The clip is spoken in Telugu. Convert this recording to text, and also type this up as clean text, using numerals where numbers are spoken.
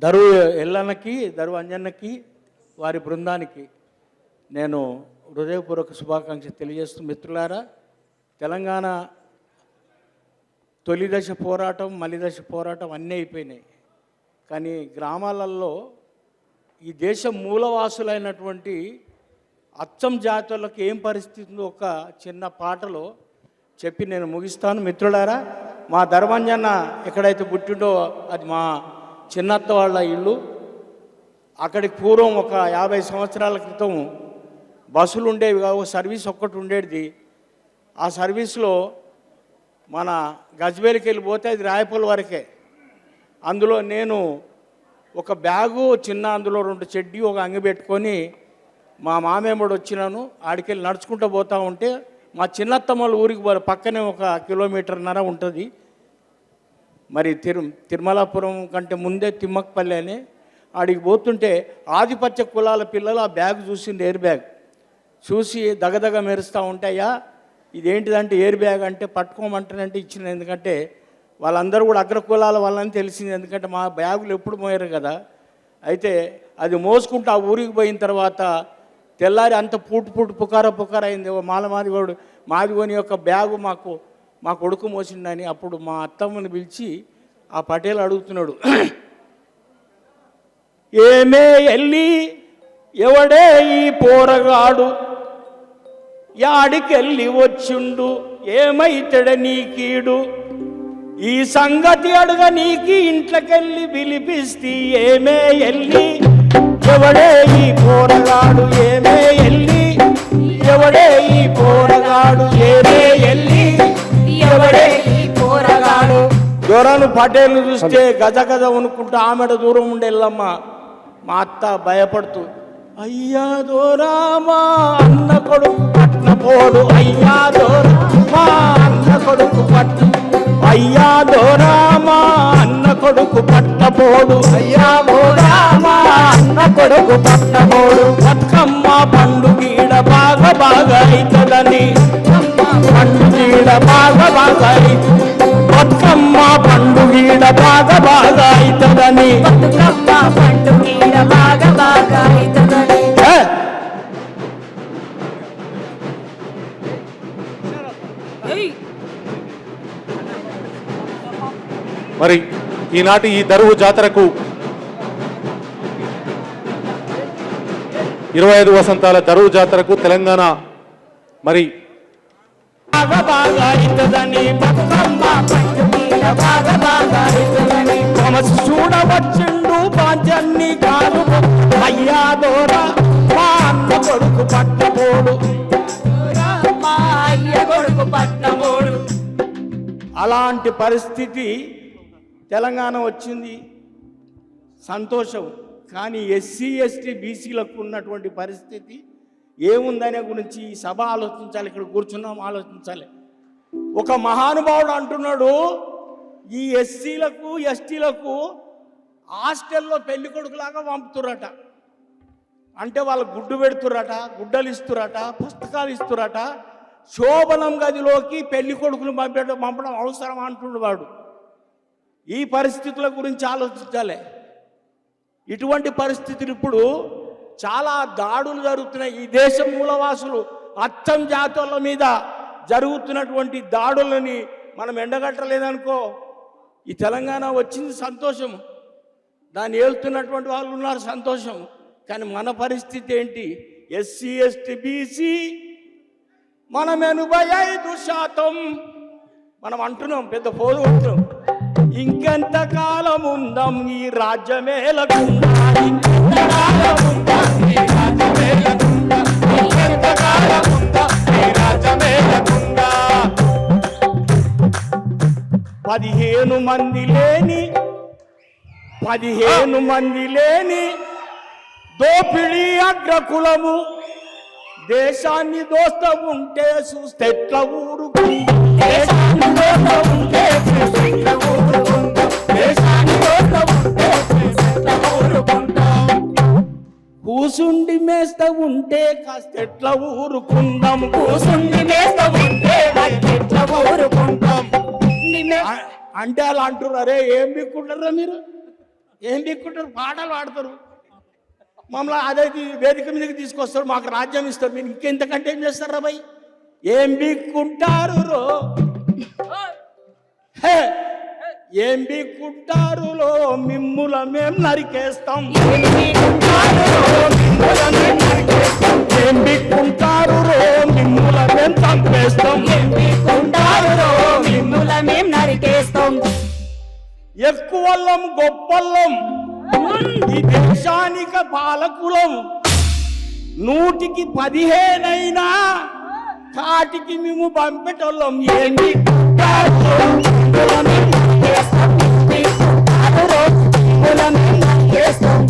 దరువు ఎల్లన్నకి, దరువు అంజన్నకి, వారి బృందానికి నేను హృదయపూర్వక శుభాకాంక్షలు తెలియజేస్తూ, మిత్రులారా, తెలంగాణ తొలి దశ పోరాటం, మలి దశ పోరాటం అన్నీ అయిపోయినాయి. కానీ గ్రామాలలో ఈ దేశం మూలవాసులైనటువంటి అచ్చం జాతులకు ఏం పరిస్థితి ఉందో ఒక చిన్న పాటలో చెప్పి నేను ముగిస్తాను. మిత్రులారా, మా ధర్మంజన్న ఎక్కడైతే పుట్టిండో అది మా చిన్నత్త వాళ్ళ ఇల్లు. అక్కడికి పూర్వం ఒక 50 సంవత్సరాల క్రితం బస్సులు ఉండేవి కావు, సర్వీస్ ఒక్కటి ఉండేది. ఆ సర్వీస్లో మన గజ్వేల్కి వెళ్ళిపోతే అది రాయపల్లి వరకే. అందులో నేను ఒక బ్యాగు చిన్న, అందులో 2 చెడ్డీ, ఒక అంగి పెట్టుకొని మా మామేమ్మడు వచ్చినాను. ఆడికెళ్ళి నడుచుకుంటూ పోతూ ఉంటే మా చిన్నత్తమ్మల ఊరికి పక్కనే 1 కిలోమీటర్న్నర ఉంటుంది. మరి తిరుమలాపురం కంటే ముందే తిమ్మకపల్లి అని. ఆడికి పోతుంటే ఆధిపత్య కులాల పిల్లలు ఆ బ్యాగ్ చూసింది, ఎయిర్ బ్యాగ్ చూసి దగదగ మెరుస్తూ ఉంటాయా, ఇదేంటిదంటే ఎయిర్ బ్యాగ్ అంటే పట్టుకోమంటానంటే ఇచ్చిన. ఎందుకంటే వాళ్ళందరూ కూడా అగ్ర కులాల వాళ్ళని తెలిసింది, ఎందుకంటే మా బ్యాగులు ఎప్పుడు మోయారు కదా. అయితే అది మోసుకుంటూ ఆ ఊరికి పోయిన తర్వాత తెల్లారి అంత పూటు పుకార అయింది. మాదిగోని యొక్క బ్యాగు మా కొడుకు మోసిండని. అప్పుడు మా అత్తమ్మని పిలిచి ఆ పటేల్ అడుగుతున్నాడు, ఏమే ఎల్లి ఎవడే ఈ పోరగాడు, యాడికెళ్ళి వచ్చిండు, ఏమైతడ నీకీడు, ఈ సంగతి అడుగ నీకి ఇంట్లోకెళ్ళి పిలిపిస్తే, ఏమే ఎల్లి ఎవడే ఈ పోరగాడు, ఏమే ఎల్లి ఎవడే ఈ పోరగాడు, ఏమే ఎల్లి ఎవడే ఈ పోరగాడు. దూరాలు పటేలు చూస్తే గజ వణుకుంటూ ఆమెడ దూరం ఉండేళ్ళమ్మ. మా అత్త భయపడుతూ, అయ్యా దూరామా అన్న కొడుకు పట్నపోడు, అయ్యా దూరామా అన్న కొడుకు అయ్యా దూరామా అన్న కొడుకు పట్టపోడు, అయ్యా దూరామా అన్న కొడుకు పట్టపోడు. బతుకమ్మ పండుగీడ బాగా అవుతుందని, పండుగీడ బాగా బతుకమ్మ పండుగీడ బాగా అవుతుందని, బతుకమ్మ పండుగీడ బాగా అవుతుందని. మరి ఈనాటి ఈ దరువు జాతరకు 25 వసంతాల దరువు జాతరకు తెలంగాణ మరి చూడవచ్చిండు పాంచన్ని కాదు, అయ్యా దోరా మా అన్న కొడుకు పట్టబోడు, మా అయ్య కొడుకు పట్టబోడు. అలాంటి పరిస్థితి తెలంగాణ వచ్చింది, సంతోషం. కానీ ఎస్సీ ఎస్టీ బీసీలకు ఉన్నటువంటి పరిస్థితి ఏముందనే గురించి ఈ సభ ఆలోచించాలి, ఇక్కడ కూర్చున్నాం ఆలోచించాలి. ఒక మహానుభావుడు అంటున్నాడు, ఈ ఎస్సీలకు ఎస్టీలకు హాస్టల్లో పెళ్లి కొడుకులాగా పంపుతురట. అంటే వాళ్ళు గుడ్డు పెడుతురట, గుడ్డలు ఇస్తురట, పుస్తకాలు ఇస్తురట. శోభనం గదిలోకి పెళ్లి కొడుకులు పంపడం అవసరం అంటున్నాడు వాడు. ఈ పరిస్థితుల గురించి ఆలోచించాలి. ఇటువంటి పరిస్థితులు ఇప్పుడు చాలా దాడులు జరుగుతున్నాయి. ఈ దేశ మూలవాసులు అచ్చం జాతుల మీద జరుగుతున్నటువంటి దాడులని మనం ఎండగట్టలేదనుకో, ఈ తెలంగాణ వచ్చింది సంతోషం, దాన్ని ఏలుతున్నటువంటి వాళ్ళు ఉన్నారు సంతోషం. కానీ మన పరిస్థితి ఏంటి? ఎస్సీ ఎస్టీ బీసీ మనం 85% మనం అంటున్నాం, పెద్ద పోదు ఉంటున్నాం. ఇంకెంత కాలం ఉందాం ఈ రాజ్యమేలకుండా, ఇంకెంత కాలం ఉందాం ఈ రాజ్యమేలకుండా, ఇంకెంత కాలం ఉందాం ఈ రాజ్యమేలకుండా. 15 మంది లేని దోపిడీ అగ్రకులము, దేశాన్ని దోస్త ఉంటే చూస్తే ఎట్లా ఊరుకుంటా, దేశాన్ని దోస్త ఉంటే చూస్తే ఎట్లా ఊరుకుంటా, దేశాన్ని దోస్త ఉంటే చూస్తే ఎట్లా ఊరుకుంటా. కూసుండి మేస్త ఉంటే కాస్త ఎట్లా ఊరుకుందాం, కూసుండి మేస్త ఉంటే ఎట్లా ఊరుకుంటాం. అంటే అలా అంటున్నారే, ఏం బిక్కుంటారా మీరు? ఏం దిక్కుంటారు, పాటలు పాడతారు, మమ్మల్ని అదే వేదిక మీదకి తీసుకొస్తారు, మాకు రాజ్యం ఇస్తారు. మీరు ఇంకెంతకంటే ఏం చేస్తారు రా భయ్? ఏం బిక్కుంటారు రో, హే ఏం బిక్కుంటారు లో, మిమ్ముల మేం నరికేస్తాం. ఏం బిక్కుంటారు రో, మిమ్ముల మేం చంపేస్తాం. మిమ్ముల మేం నరికేస్తాం. ఎక్కువల్లం గొప్పల్లం, ఈ దేశానిక పాలకులం, 100కి 15 కాటికి మేము పంపేటోళ్ళం. ఏంటి మిమ్ముల మేం నరికేస్తాం.